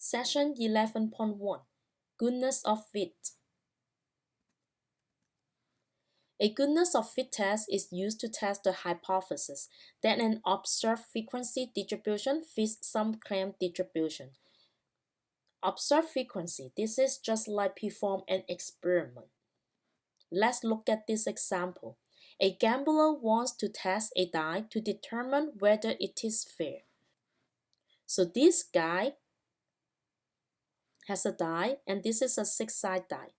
Session 11.1 Goodness of Fit. A goodness of fit test is used to test the hypothesis that an observed frequency distribution fits some claimed distribution. Observed frequency, this is just like perform an experiment. Let's look at this example. A gambler wants to test a die to determine whether it is fair. So this guy has a die, and this is a 6-sided die.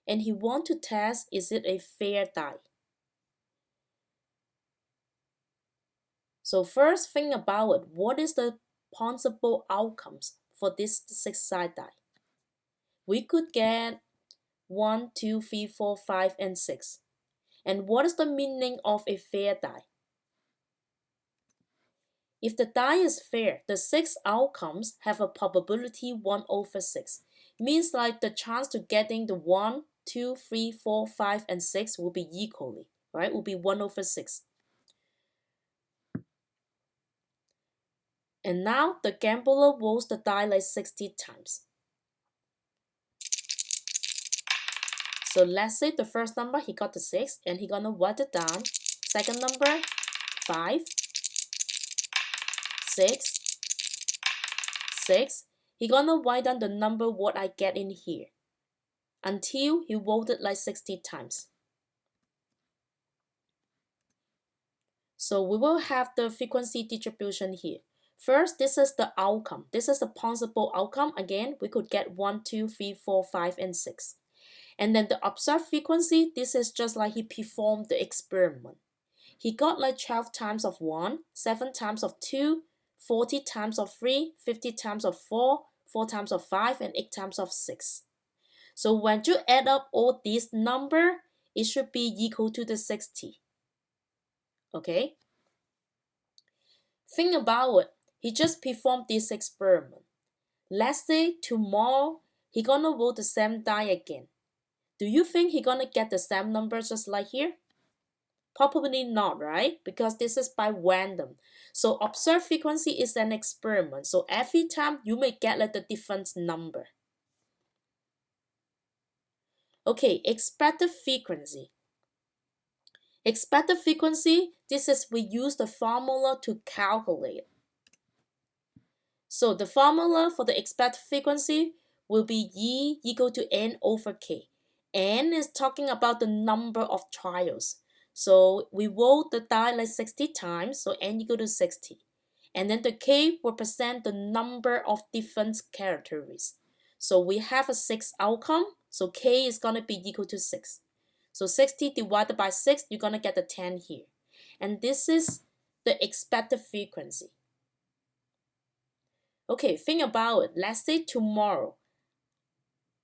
And he wants to test, is it a fair die? So first think about it. What is the possible outcomes for this 6-sided die? We could get 1, 2, 3, 4, 5, and 6. And what is the meaning of a fair die? If the die is fair, the 6 outcomes have a probability 1/6. Means like the chance to getting the 1, 2, 3, 4, 5, and 6 will be equally, right? Will be 1/6. And now the gambler rolls the die like 60 times. So let's say the first number, he got the 6, and he gonna write it down. Second number, 5, 6, 6. He gonna write down the number what I get in here until he rolled it like 60 times. So we will have the frequency distribution here. First, this is the outcome. This is the possible outcome. Again, we could get 1, 2, 3, 4, 5, and 6. And then the observed frequency, this is just like he performed the experiment. He got like 12 times of 1, 7 times of 2, 40 times of 3, 50 times of 4, 4 times of 5, and 8 times of 6. So when you add up all these numbers, it should be equal to the 60. Okay? Think about it. He just performed this experiment. Let's say tomorrow he gonna roll the same die again. Do you think he gonna get the same number just like here? Probably not, right? Because this is by random. So observed frequency is an experiment. So every time you may get like the different number. Okay, expected frequency. Expected frequency, this is we use the formula to calculate. So the formula for the expected frequency will be E equal to N over K. N is talking about the number of trials. So we roll the die like 60 times, so N equal to 60. And then the K represent the number of different characters. So we have a 6 outcome, so K is gonna be equal to 6. So 60 divided by 6, you're gonna get the 10 here. And this is the expected frequency. Okay, think about it. Let's say tomorrow,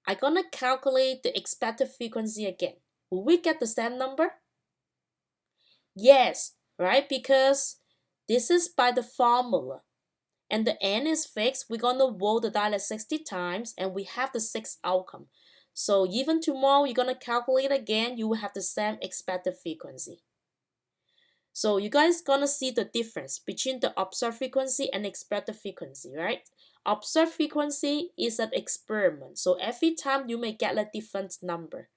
I'm gonna calculate the expected frequency again. Will we get the same number? Yes, right? Because this is by the formula. And the N is fixed. We're gonna roll the die like 60 times and we have the 6 outcome. So even tomorrow, you're gonna calculate again, you will have the same expected frequency. So you guys gonna see the difference between the observed frequency and expected frequency, right? Observed frequency is an experiment. So every time you may get a different number.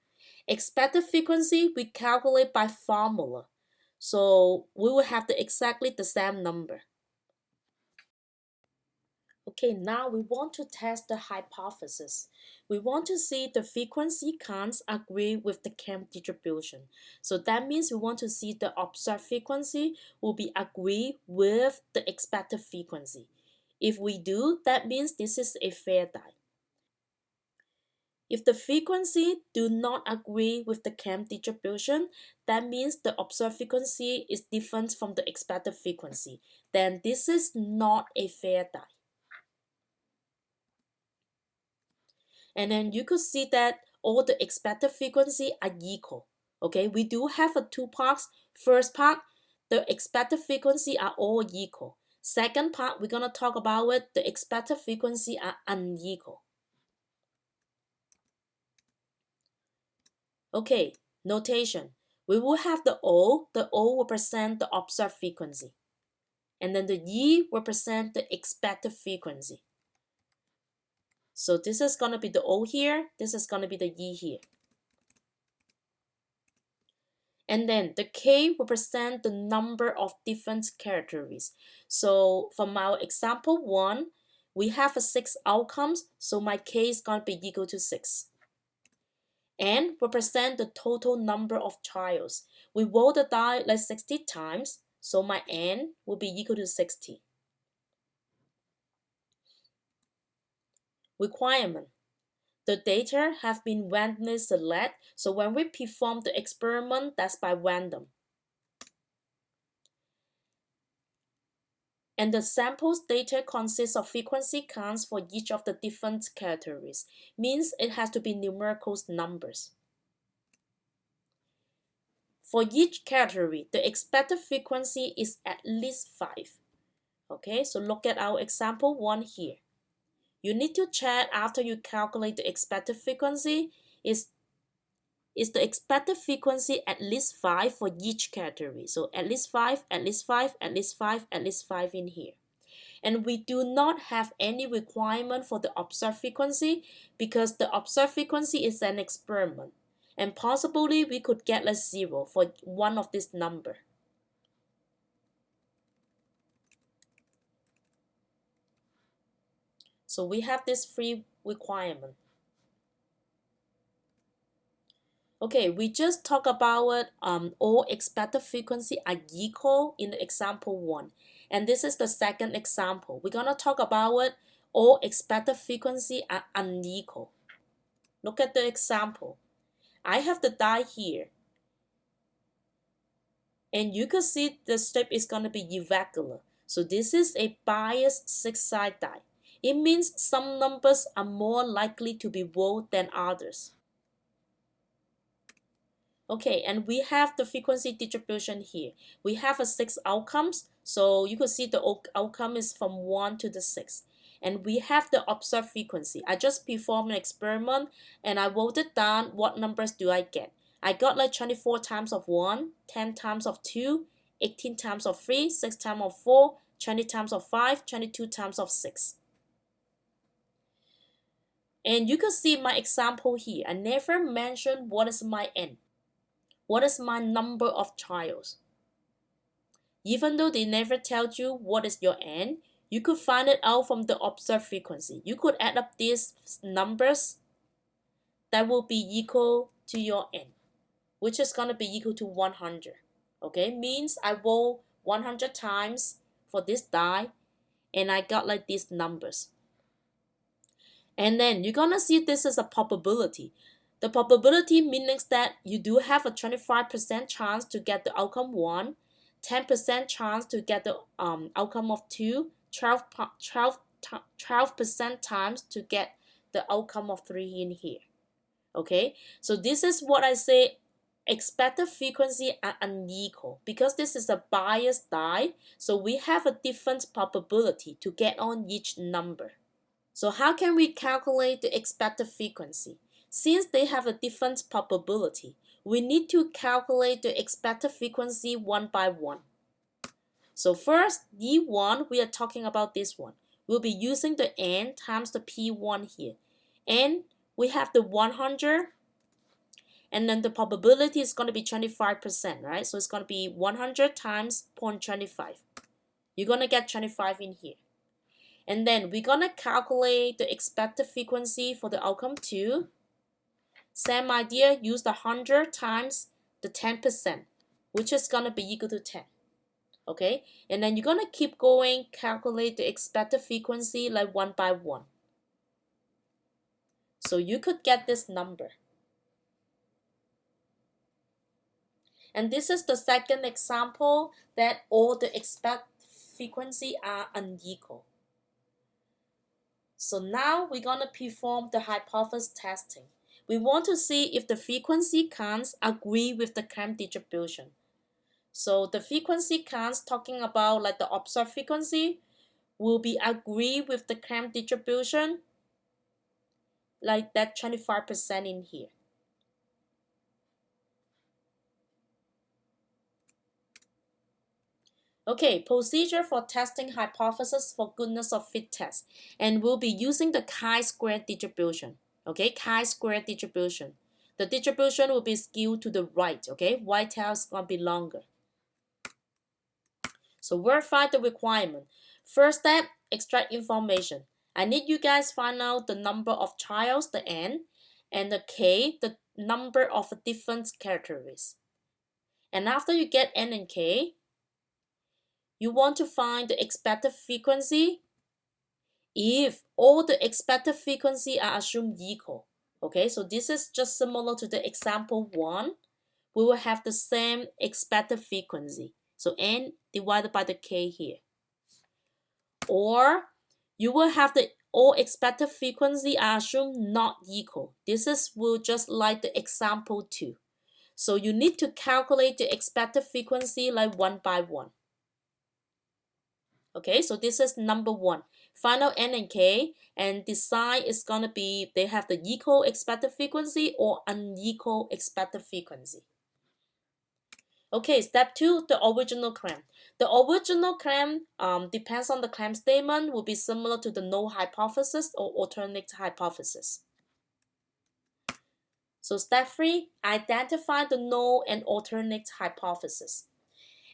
Expected frequency, we calculate by formula. So we will have exactly the same number. Okay, now we want to test the hypothesis. We want to see the frequency counts agree with the camp distribution. So that means we want to see the observed frequency will be agree with the expected frequency. If we do, that means this is a fair die. If the frequency do not agree with the camp distribution, that means the observed frequency is different from the expected frequency. Then this is not a fair die. And then you could see that all the expected frequency are equal. Okay, we do have a 2 parts. First part, the expected frequency are all equal. Second part, we're gonna talk about it. The expected frequency are unequal. Okay, notation. We will have the O. The O represent the observed frequency. And then the E represent the expected frequency. So this is going to be the O here. This is going to be the E here. And then the K represents the number of different categories. So from our example 1, we have 6 outcomes. So my K is going to be equal to 6. N represent the total number of trials. We roll the die like 60 times. So my N will be equal to 60. Requirement. The data have been randomly selected, so when we perform the experiment, that's by random. And the sample's data consists of frequency counts for each of the different categories, means it has to be numerical numbers. For each category, the expected frequency is at least 5. Okay, so look at our example 1 here. You need to check after you calculate the expected frequency is the expected frequency at least 5 for each category. So at least 5, at least 5, at least 5, at least 5 in here. And we do not have any requirement for the observed frequency because the observed frequency is an experiment. And possibly we could get a 0 for one of this number. So we have this 3 requirement. Okay, we just talked about all expected frequency are equal in the example 1. And this is the second example. We're going to talk about all expected frequency are unequal. Look at the example. I have the die here. And you can see the shape is going to be irregular. So this is a biased 6-side die. It means some numbers are more likely to be rolled than others. Okay, and we have the frequency distribution here. We have 6 outcomes, so you can see the outcome is from 1 to the 6. And we have the observed frequency. I just performed an experiment and I wrote it down. What numbers do I get? I got like 24 times of 1, 10 times of 2, 18 times of 3, 6 times of 4, 20 times of 5, 22 times of 6. And you can see my example here. I never mentioned what is my N. What is my number of trials? Even though they never tell you what is your N, you could find it out from the observed frequency. You could add up these numbers that will be equal to your N, which is going to be equal to 100. Okay, means I roll 100 times for this die and I got like these numbers. And then you're going to see this is a probability. The probability means that you do have a 25% chance to get the outcome 1, 10% chance to get the outcome of 2, 12% times to get the outcome of 3 in here. Okay, so this is what I say expected frequency are unequal because this is a biased die, so we have a different probability to get on each number. So how can we calculate the expected frequency? Since they have a different probability, we need to calculate the expected frequency one by one. So first, D1, we are talking about this one. We'll be using the N times the P1 here. And we have the 100, and then the probability is going to be 25%, right? So it's going to be 100 times 0.25. You're going to get 25 in here. And then we're going to calculate the expected frequency for the outcome 2. Same idea, use the 100 times the 10%, which is going to be equal to 10. Okay, and then you're going to keep going, calculate the expected frequency like one by one. So you could get this number. And this is the second example that all the expected frequency are unequal. So now we're going to perform the hypothesis testing. We want to see if the frequency counts agree with the Kram distribution. So the frequency counts talking about like the observed frequency will be agree with the Kram distribution, like that 25% in here. Okay, procedure for testing hypothesis for goodness of fit test. And we'll be using the chi-square distribution. Okay, chi-square distribution. The distribution will be skewed to the right. Okay, white tail is going to be longer. So verify the requirement. First step, extract information. I need you guys find out the number of childs, the n, and the k, the number of different characteristics. And after you get n and k, you want to find the expected frequency if all the expected frequency are assumed equal. Okay, so this is just similar to the example 1. We will have the same expected frequency. So n divided by the k here. Or you will have the all expected frequency are assumed not equal. This is will just like the example 2. So you need to calculate the expected frequency like one by one. Okay, so this is number 1. Find out n and k and decide is gonna be they have the equal expected frequency or unequal expected frequency. Okay, step 2, the original claim. The original claim depends on the claim statement, will be similar to the null hypothesis or alternate hypothesis. So step 3, identify the null and alternate hypothesis.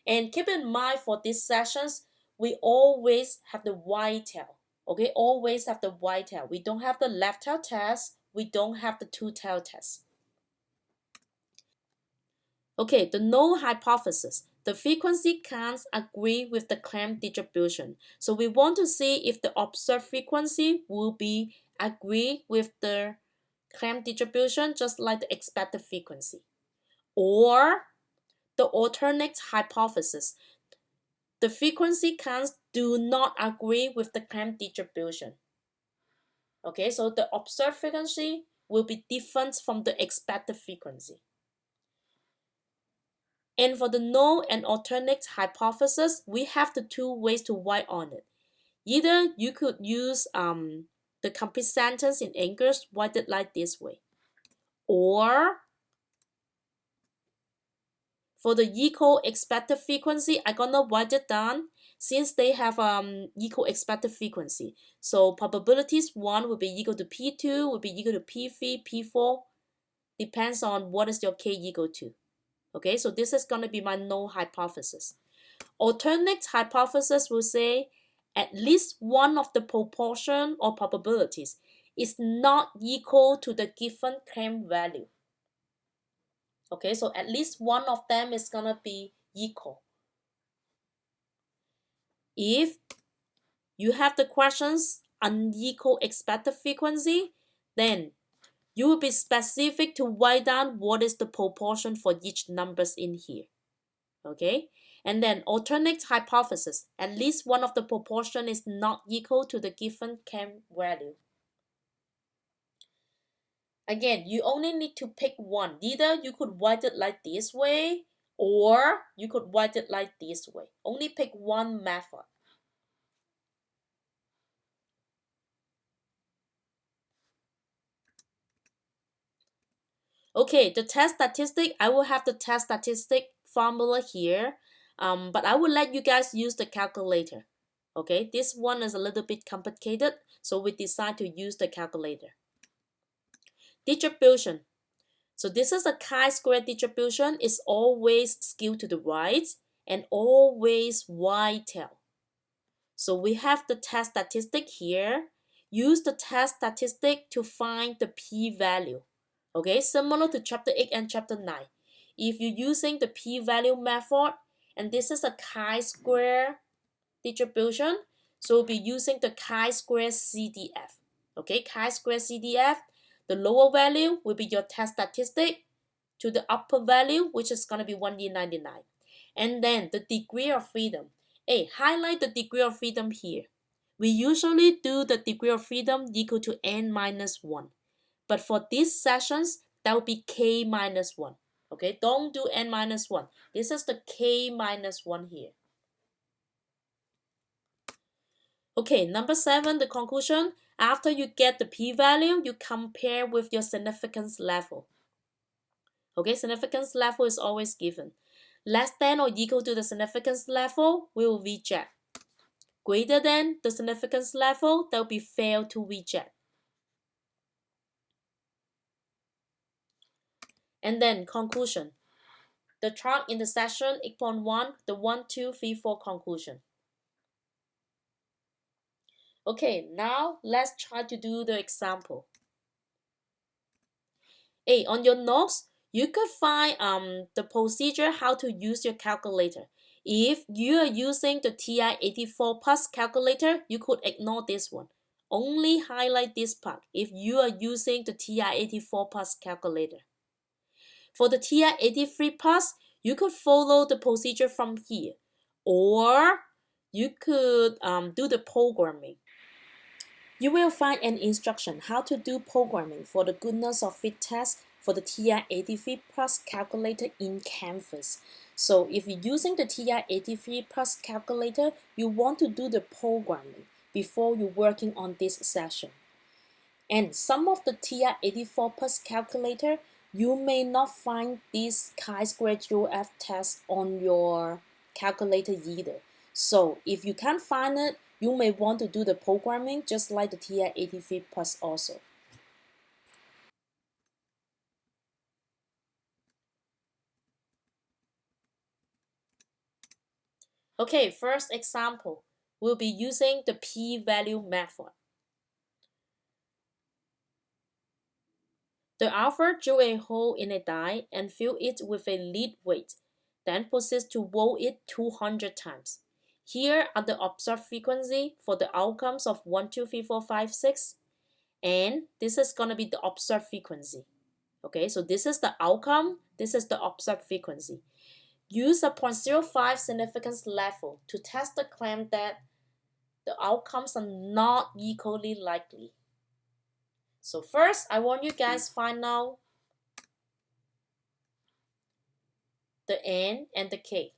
And keep in mind for these sessions, we always have the white tail. Okay, always have the white tail. We don't have the left tail test. We don't have the two tail test. Okay, the null hypothesis. The frequency counts agree with the claim distribution. So we want to see if the observed frequency will be agree with the claim distribution just like the expected frequency. Or the alternate hypothesis. The frequency counts do not agree with the claim distribution. Okay, so the observed frequency will be different from the expected frequency. And for the null and alternate hypothesis, we have the two ways to write on it. Either you could use the complete sentence in English, write it like this way. Or for the equal expected frequency, I'm gonna write it down since they have equal expected frequency. So probabilities 1 will be equal to P2, will be equal to P3, P4, depends on what is your K equal to. Okay, so this is gonna be my null hypothesis. Alternate hypothesis will say at least one of the proportion or probabilities is not equal to the given claim value. Okay, so at least one of them is gonna be equal. If you have the questions unequal expected frequency, then you will be specific to write down what is the proportion for each numbers in here. Okay, and then alternate hypothesis, at least one of the proportion is not equal to the given claim value. Again, you only need to pick one. Either you could write it like this way or you could write it like this way. Only pick one method. Okay, the test statistic, I will have the test statistic formula here, but I will let you guys use the calculator. Okay, this one is a little bit complicated, so we decide to use the calculator. Distribution. So this is a chi-square distribution. It's always skewed to the right and always white tail. So we have the test statistic here. Use the test statistic to find the p-value. Okay, similar to chapter 8 and chapter 9. If you're using the p-value method, and this is a chi-square distribution, so we'll be using the chi-square CDF. Okay, chi-square CDF, the lower value will be your test statistic to the upper value, which is going to be 1E99. And then the degree of freedom. Hey, highlight the degree of freedom here. We usually do the degree of freedom equal to n minus 1. But for these sessions, that will be k minus 1. Okay, don't do n minus 1. This is the k minus 1 here. Okay, number 7, the conclusion. After you get the p-value, you compare with your significance level. Okay, significance level is always given. Less than or equal to the significance level, we will reject. Greater than the significance level, that will be fail to reject. And then conclusion. The chart intersection 8.1, the 1, 2, 3, 4 conclusion. Okay, now let's try to do the example. Hey, on your notes, you could find the procedure how to use your calculator. If you are using the TI-84 Plus calculator, you could ignore this one. Only highlight this part if you are using the TI-84 Plus calculator. For the TI-83 Plus, you could follow the procedure from here, or you could do the programming. You will find an instruction how to do programming for the goodness of fit test for the TI-83 Plus calculator in Canvas. So if you're using the TI-83 Plus calculator, you want to do the programming before you're working on this session. And some of the TI-84 Plus calculator, you may not find this chi-square UF test on your calculator either. So if you can't find it, you may want to do the programming just like the TI-83 Plus also. Okay, first example, we'll be using the p-value method. The author drew a hole in a die and filled it with a lead weight, then proceeds to roll it 200 times. Here are the observed frequency for the outcomes of 1, 2, 3, 4, 5, 6, and this is going to be the observed frequency. Okay, so this is the outcome, this is the observed frequency. Use a 0.05 significance level to test the claim that the outcomes are not equally likely. So first, I want you guys find out the N and the K.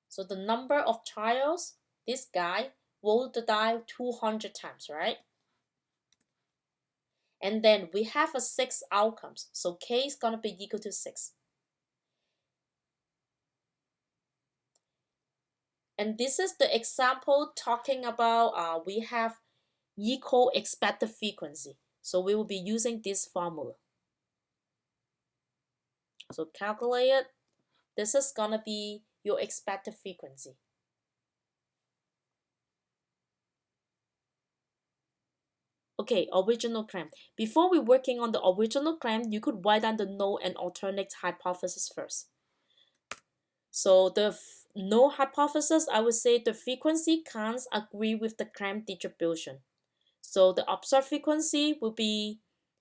So the number of trials, this guy rolled the die 200 times, right? And then we have a 6 outcomes. So K is going to be equal to 6. And this is the example talking about we have equal expected frequency. So we will be using this formula. So calculate it. This is going to be your expected frequency. Okay, original claim. Before we working on the original claim, you could write down the null and alternate hypothesis first. So the null hypothesis, I would say the frequency can't agree with the claim distribution. So the observed frequency will be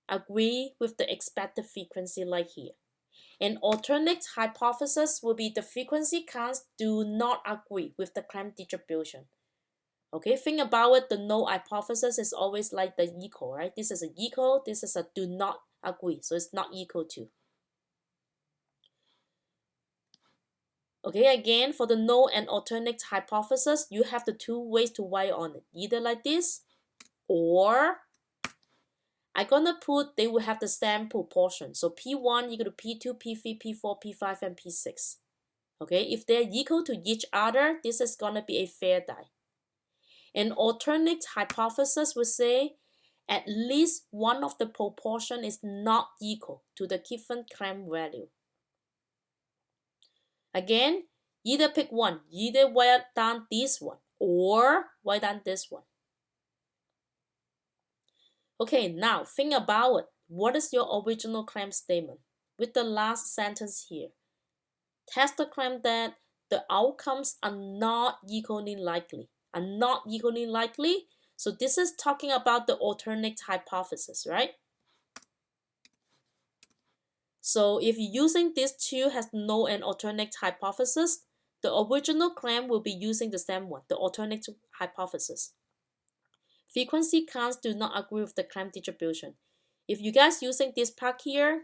agree with the expected frequency like here. An alternate hypothesis will be the frequency counts do not agree with the claim distribution. Okay, think about it, the null hypothesis is always like the equal, right? This is an equal, this is a do not agree, so it's not equal to. Okay, again, for the null and alternate hypothesis, you have the two ways to write on it, either like this, or I'm gonna put they will have the same proportion. So P1 equal to P2, P3, P4, P5, and P6. Okay, if they're equal to each other, this is gonna be a fair die. An alternate hypothesis would say at least one of the proportion is not equal to the given claim value. Again, either pick one, either write down this one or write down this one. Okay, now think about it. What is your original claim statement? With the last sentence here. Test the claim that the outcomes are not equally likely. Are not equally likely. So this is talking about the alternate hypothesis, right? So if using these two has no an alternate hypothesis, the original claim will be using the same one, the alternate hypothesis. Frequency counts do not agree with the claim distribution. If you guys using this part here,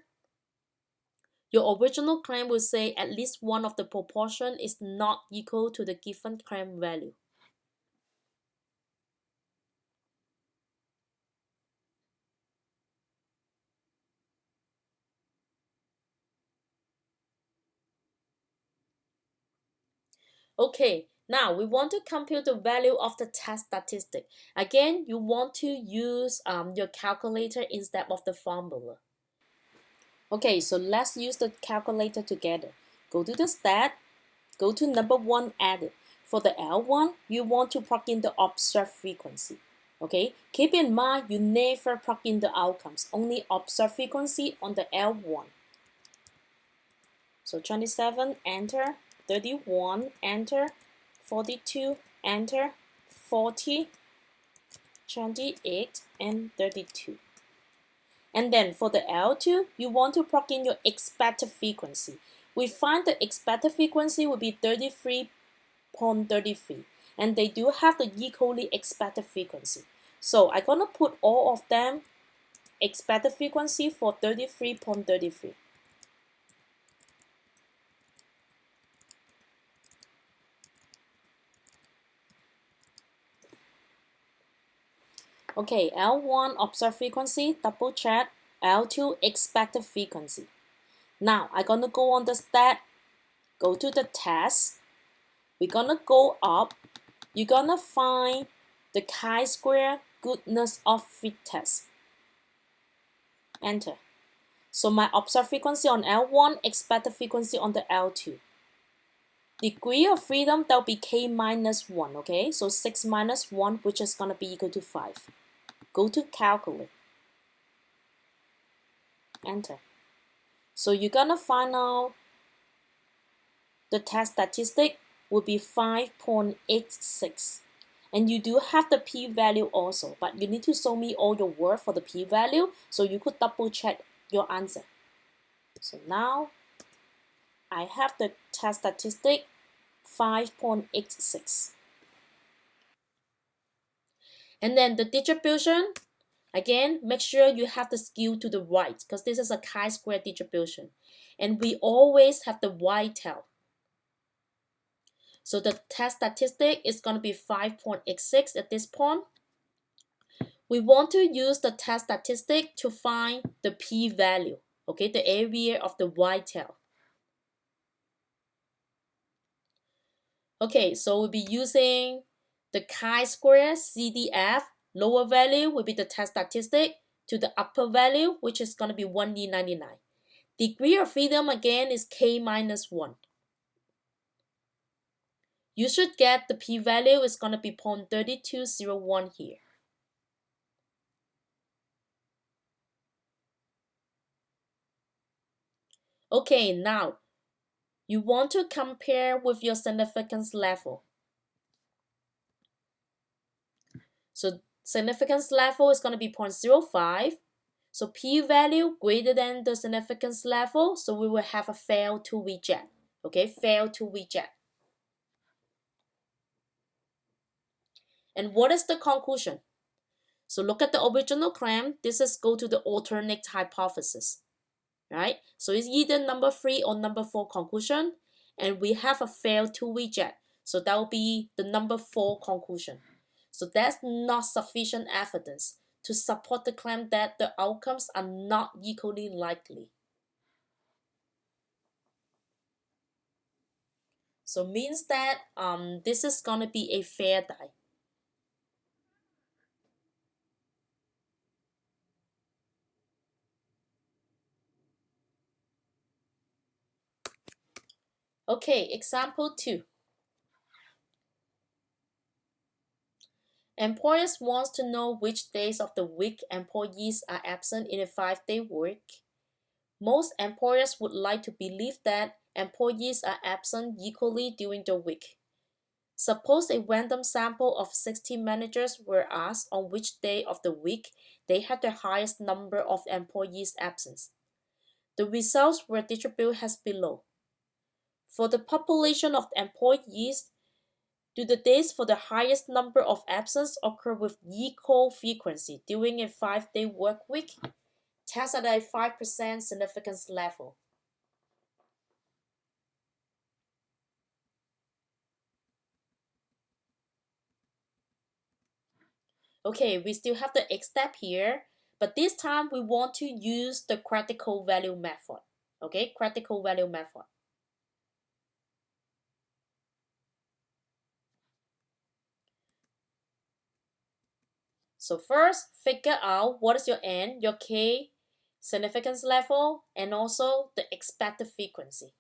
your original claim will say at least one of the proportion is not equal to the given claim value. Okay, now we want to compute the value of the test statistic. Again, you want to use your calculator instead of the formula. Okay, so let's use the calculator together. Go to the stat, go to number 1 added. For the L1, you want to plug in the observed frequency. Okay, keep in mind you never plug in the outcomes, only observed frequency on the L1. So 27, enter, 31, enter, 42, enter, 40, 28, and 32. And then for the L2, you want to plug in your expected frequency. We find the expected frequency will be 33.33, and they do have the equally expected frequency. So I'm gonna put all of them expected frequency for 33.33. Okay, L1 observed frequency, double check, L2 expected frequency. Now I'm gonna go on the stat, go to the test, we're gonna go up, you're gonna find the chi-square goodness of fit test. Enter. So my observed frequency on L1, expected frequency on the L2. Degree of freedom, that'll be k minus 1, okay? So 6 minus 1, which is gonna be equal to 5. Go to calculate. Enter. So you're gonna find out the test statistic will be 5.86. And you do have the p-value also, but you need to show me all your work for the p-value so you could double check your answer. So now I have the test statistic 5.86. And then the distribution, again, make sure you have the skew to the right because this is a chi-square distribution. And we always have the y-tail. So the test statistic is going to be 5.86 at this point. We want to use the test statistic to find the p-value, okay, the area of the y-tail. Okay, so we'll be using the chi-square CDF. Lower value will be the test statistic to the upper value, which is going to be 1D99. Degree of freedom again is k minus 1. You should get the p-value is going to be 0.3201 here. Okay, now you want to compare with your significance level. So significance level is going to be 0.05. So p-value greater than the significance level, so we will have a fail to reject. Okay, fail to reject. And what is the conclusion? So look at the original claim. This is go to the alternate hypothesis, right? So it's either number 3 or number 4 conclusion, and we have a fail to reject. So that will be the number 4 conclusion. So that's not sufficient evidence to support the claim that the outcomes are not equally likely. So means that this is going to be a fair die. Okay, example 2. Employers wants to know which days of the week employees are absent in a 5-day week. Most employers would like to believe that employees are absent equally during the week. Suppose a random sample of 60 managers were asked on which day of the week they had the highest number of employees absent. The results were distributed as below. For the population of employees, do the days for the highest number of absence occur with equal frequency during a 5-day work week? Test at a 5% significance level. Okay, we still have the X step here, but this time we want to use the critical value method. Okay, critical value method. So first, figure out what is your N, your K significance level, and also the expected frequency.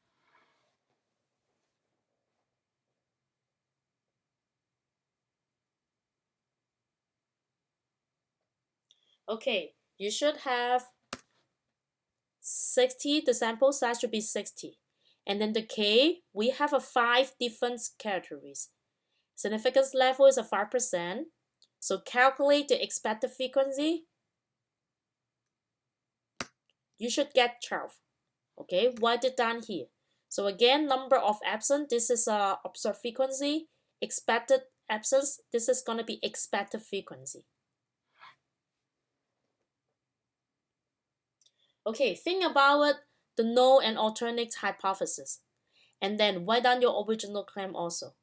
Okay, you should have 60, the sample size should be 60. And then the K, we have a 5 different categories. Significance level is a 5%. So calculate the expected frequency. You should get 12. Okay, write it down here. So again, number of absence, this is observed frequency. Expected absence, this is going to be expected frequency. Okay, think about the null and alternate hypothesis. And then write down your original claim also.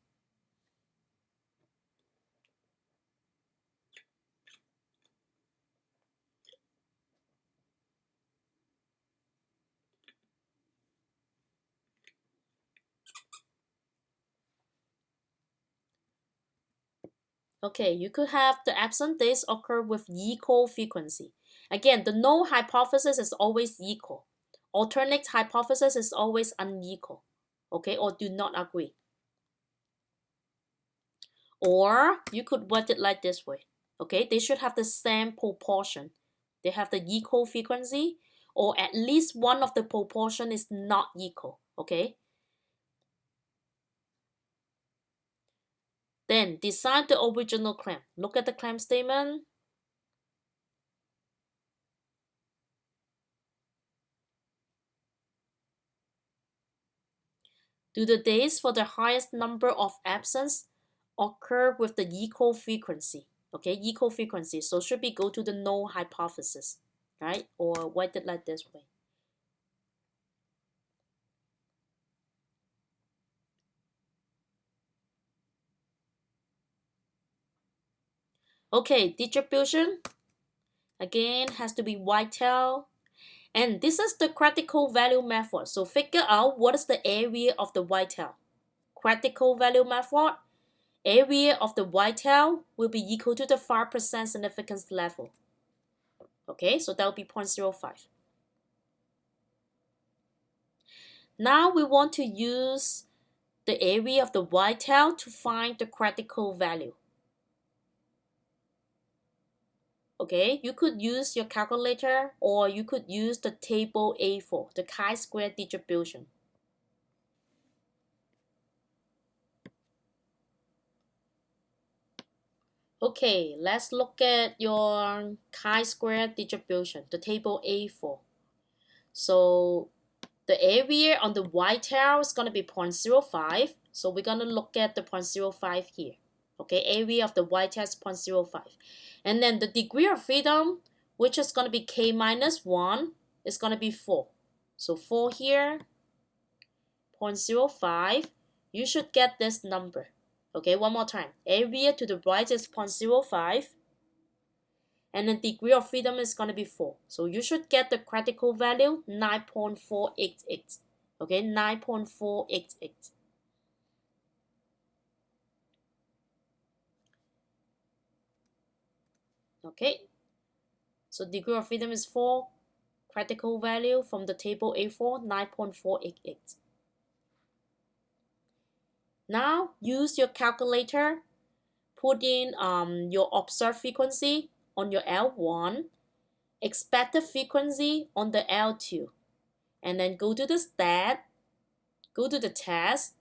Okay, you could have the absent days occur with equal frequency. Again, the null hypothesis is always equal. Alternate hypothesis is always unequal. Okay, or do not agree. Or you could write it like this way. Okay, they should have the same proportion. They have the equal frequency, or at least one of the proportion is not equal. Okay. Then decide the original claim. Look at the claim statement. Do the days for the highest number of absence occur with the equal frequency? Okay, equal frequency. So should we go to the null hypothesis, right? Or write it like this way. Okay, distribution again has to be whitetail. And this is the critical value method. So figure out what is the area of the whitetail. Critical value method, area of the whitetail will be equal to the 5% significance level. Okay, so that will be 0.05. Now we want to use the area of the whitetail to find the critical value. Okay, you could use your calculator or you could use the table A4, the chi-square distribution. Okay, let's look at your chi-square distribution, the table A4. So the area on the whitetail is going to be 0.05. So we're going to look at the 0.05 here. Okay, area of the whitetail is 0.05. And then the degree of freedom, which is going to be K minus 1, is going to be 4. So 4 here, 0.05. You should get this number. Okay, one more time. Area to the right is 0.05. And the degree of freedom is going to be 4. So you should get the critical value 9.488. Okay, 9.488. Okay, so degree of freedom is 4. Critical value from the table A4, 9.488. Now use your calculator. Put in your observed frequency on your L1, expected frequency on the L2, and then go to the stat, go to the test,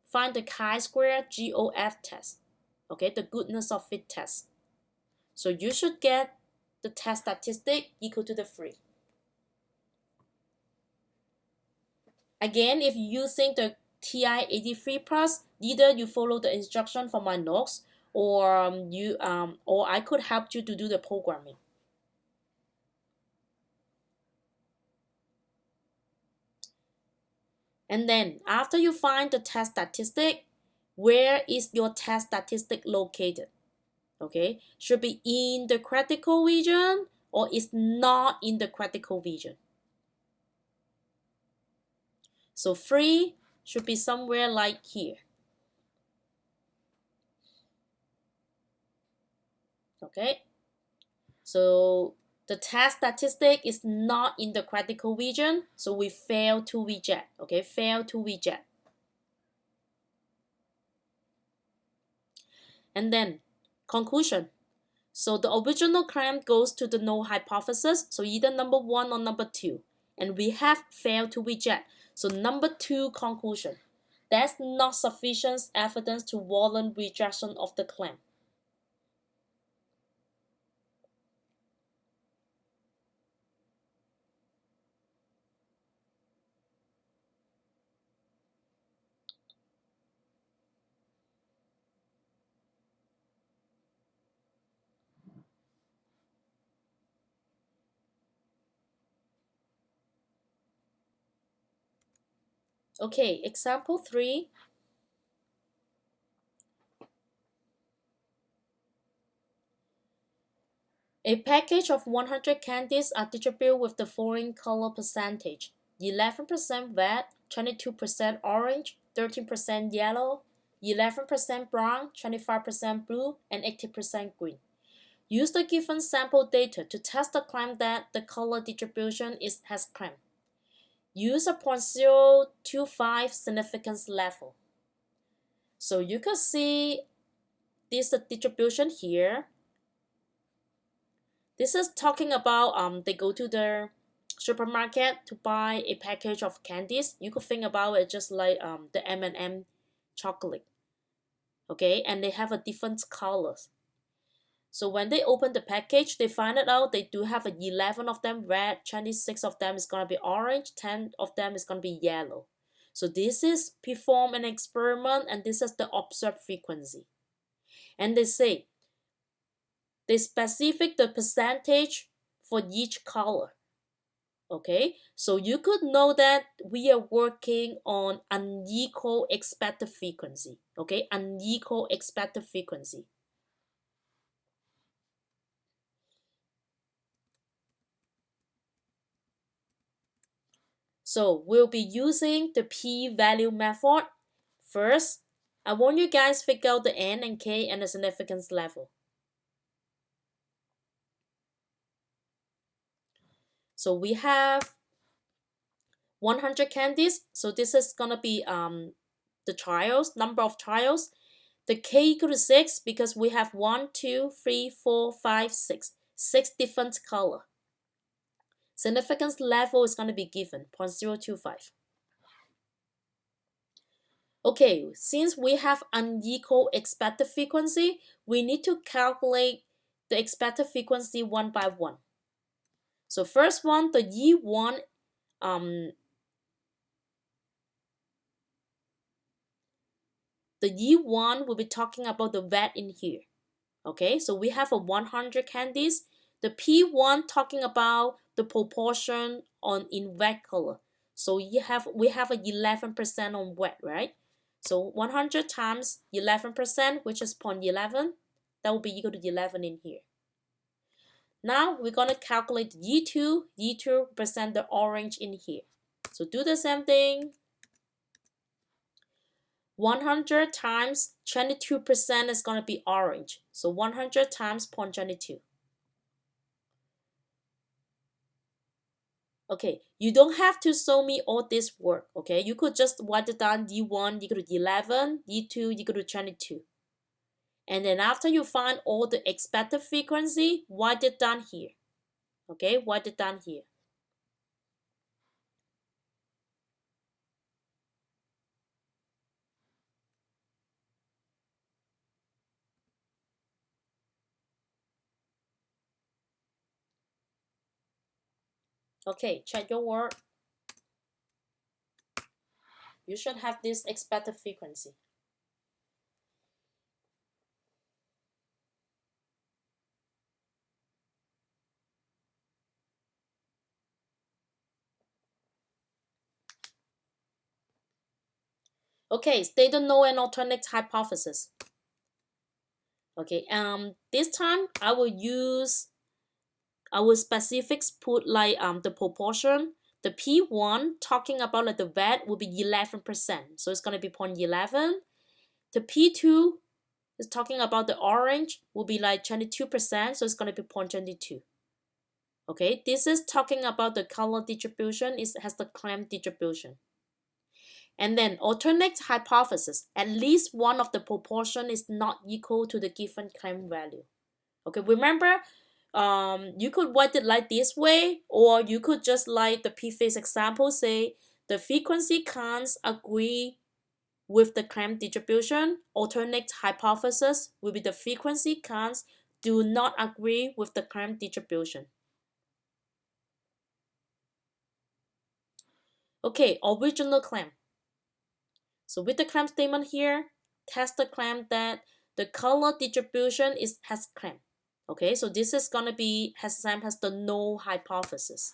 find the chi-square GOF test, okay, the goodness of fit test. So you should get the test statistic equal to the 3. Again, if you're using the TI-83 Plus, either you follow the instruction from my notes or or I could help you to do the programming. And then after you find the test statistic, where is your test statistic located? Okay, should be in the critical region or is not in the critical region. So 3 should be somewhere like here. Okay, So the test statistic is not in the critical region, so we fail to reject. Okay, fail to reject. And then conclusion. So the original claim goes to the null hypothesis, so either number 1 or number 2. And we have failed to reject. So number 2 conclusion. There's not sufficient evidence to warrant rejection of the claim. Okay, example 3. A package of 100 candies are distributed with the following color percentage: 11% red, 22% orange, 13% yellow, 11% brown, 25% blue, and 80% green. Use the given sample data to test the claim that the color distribution has claimed. Use a 0.025 significance level. So you can see this the distribution here. This is talking about they go to the supermarket to buy a package of candies. You could think about it just like the M&M chocolate. Okay, and they have a different colors. So when they open the package, they find it out they do have 11 of them red, 26 of them is gonna be orange, 10 of them is gonna be yellow. So this is perform an experiment, and this is the observed frequency. And they say they specify the percentage for each color. Okay, so you could know that we are working on unequal expected frequency. Okay, unequal expected frequency. So we'll be using the p-value method. First, I want you guys figure out the n and k and the significance level. So we have 100 candies. So this is gonna be the trials, number of trials. The k equal to 6 because we have 1, 2, 3, 4, 5, 6. 6 different color. Significance level is gonna be given 0.025. Okay, since we have unequal expected frequency, we need to calculate the expected frequency one by one. So first one, the E1, the E1 will be talking about the red in here. Okay, so we have a 100 candies. The P1 talking about the proportion on in red color. So we have a 11% on red, right? So 100 times 11%, which is 0.11, that will be equal to 11 in here. Now we're gonna calculate E2. E2 represent the orange in here. So do the same thing. 100 times 22% is gonna be orange. So 100 times 0.22. Okay, you don't have to show me all this work, okay? You could just write it down D1 equal to 11, D2 equal to 22. And then after you find all the expected frequency, write it down here. Okay, write it down here. Okay, check your work. You should have this expected frequency. Okay, state the null and alternate hypothesis. Okay, this time I will specifics put like the proportion. The P1 talking about like the red will be 11%, so it's gonna be 0.11. The P2 is talking about the orange will be like 22%, so it's gonna be 0.22. Okay, this is talking about the color distribution. It has the clamp distribution. And then alternate hypothesis, at least one of the proportion is not equal to the given clamp value. Okay, remember, you could write it like this way, or you could just like the previous example say the frequency counts agree with the clamp distribution. Alternate hypothesis will be the frequency counts do not agree with the clamp distribution. Okay, original clamp. So with the clamp statement here, test the clamp that the color distribution has clamp. Okay, so this is gonna be has the null hypothesis.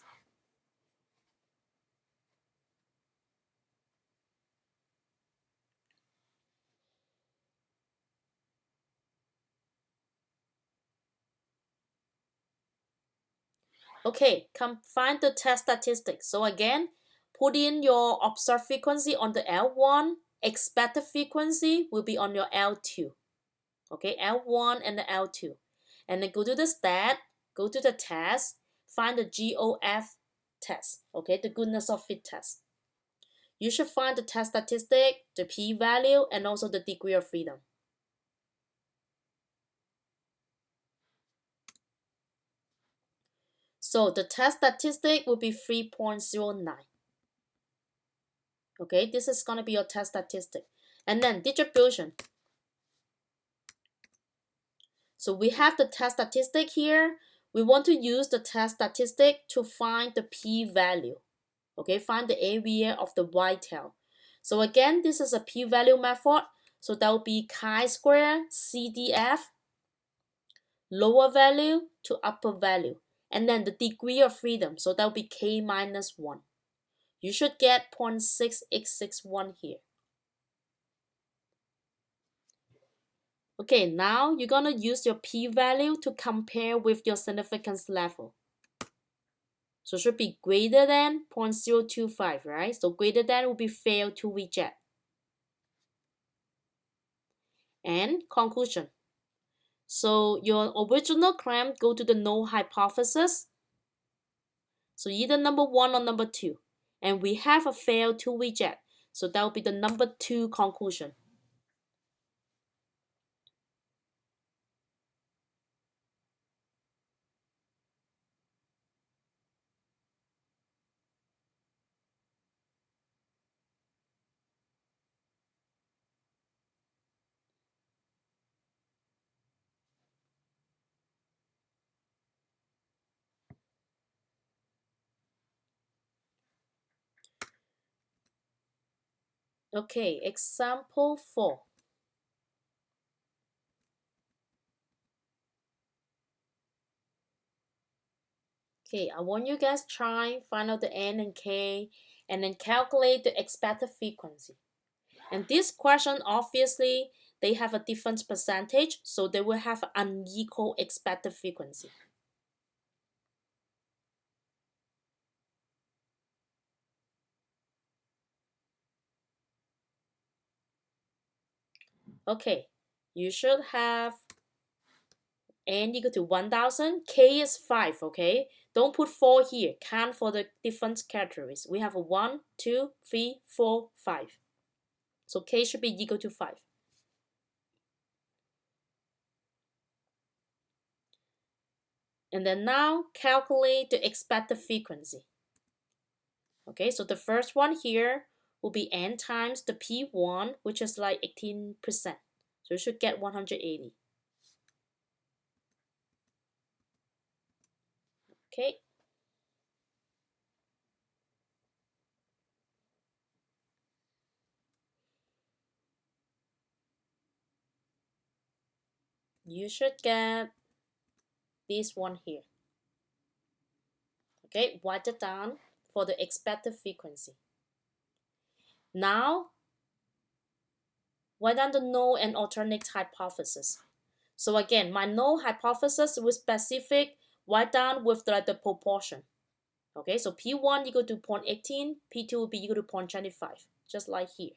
Okay, come find the test statistics. So again, put in your observed frequency on the L1, expected frequency will be on your L2. Okay, L1 and the L2. And then go to the stat, go to the test, find the GOF test, okay, the goodness of fit test. You should find the test statistic, the p-value, and also the degree of freedom. So the test statistic will be 3.09. Okay, this is going to be your test statistic. And then distribution. So we have the test statistic here. We want to use the test statistic to find the p-value. Okay, find the area of the whitetail. So again, this is a p-value method. So that will be chi-square CDF, lower value to upper value. And then the degree of freedom, so that will be k minus 1. You should get 0.6861 here. Okay, now you're gonna use your p-value to compare with your significance level. So it should be greater than 0.025, right? So greater than will be fail to reject. And conclusion. So your original clamp go to the null hypothesis. So either number 1 or number 2. And we have a fail to reject. So that will be the number 2 conclusion. Okay, example 4. Okay, I want you guys try find out the n and k and then calculate the expected frequency. And this question obviously they have a different percentage, so they will have an unequal expected frequency. Okay, you should have n equal to 1000, k is 5, okay? Don't put 4 here, count for the different categories. We have a 1, 2, 3, 4, 5. So k should be equal to 5. And then now calculate the expected frequency. Okay, so the first one here will be n times the p1, which is like 18%. So you should get 180. Okay. You should get this one here. Okay, write it down for the expected frequency. Now, write down the null and alternate hypothesis. So again, my null hypothesis was specific, write down with the proportion. Okay, so P1 equal to 0.18, P2 will be equal to 0.25, just like here.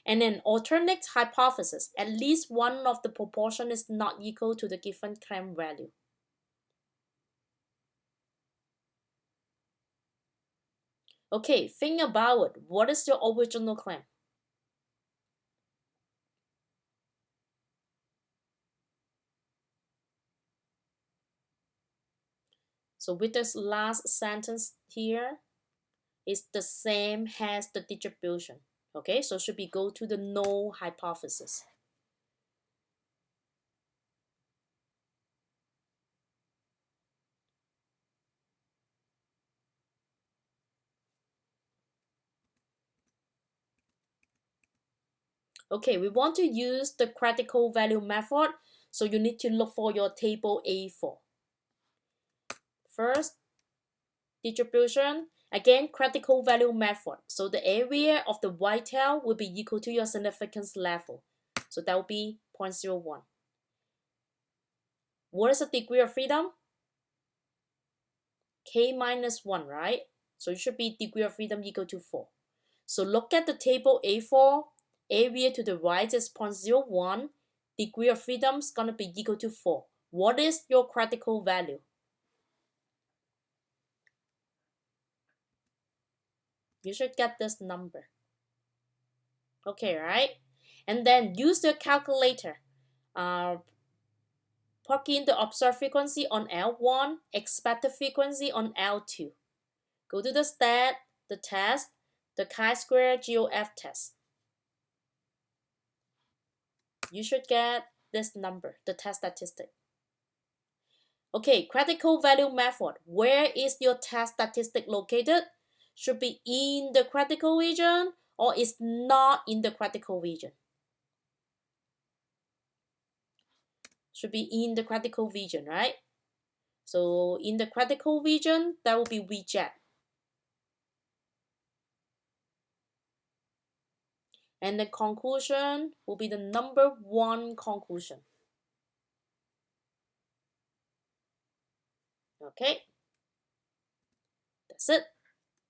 And then alternate hypothesis, at least one of the proportion is not equal to the given clamp value. Okay, think about it. What is your original claim? So with this last sentence here, it's the same as the distribution. Okay, so should we go to the null hypothesis? Okay, we want to use the critical value method, so you need to look for your table A4. First, distribution, again, critical value method. So the area of the white tail will be equal to your significance level. So that will be 0.01. What is the degree of freedom? K minus 1, right? So it should be degree of freedom equal to 4. So look at the table A4. Area to the right is 0.01. Degree of freedom is going to be equal to 4. What is your critical value? You should get this number. Okay, right? And then use the calculator. Plug in the observed frequency on L1, expected frequency on L2. Go to the stat, the test, the chi-square GOF test. You should get this number, the test statistic. Okay, critical value method. Where is your test statistic located? Should be in the critical region or is not in the critical region? Should be in the critical region, right? So in the critical region, that will be reject. And the conclusion will be the number 1 conclusion. Okay, that's it.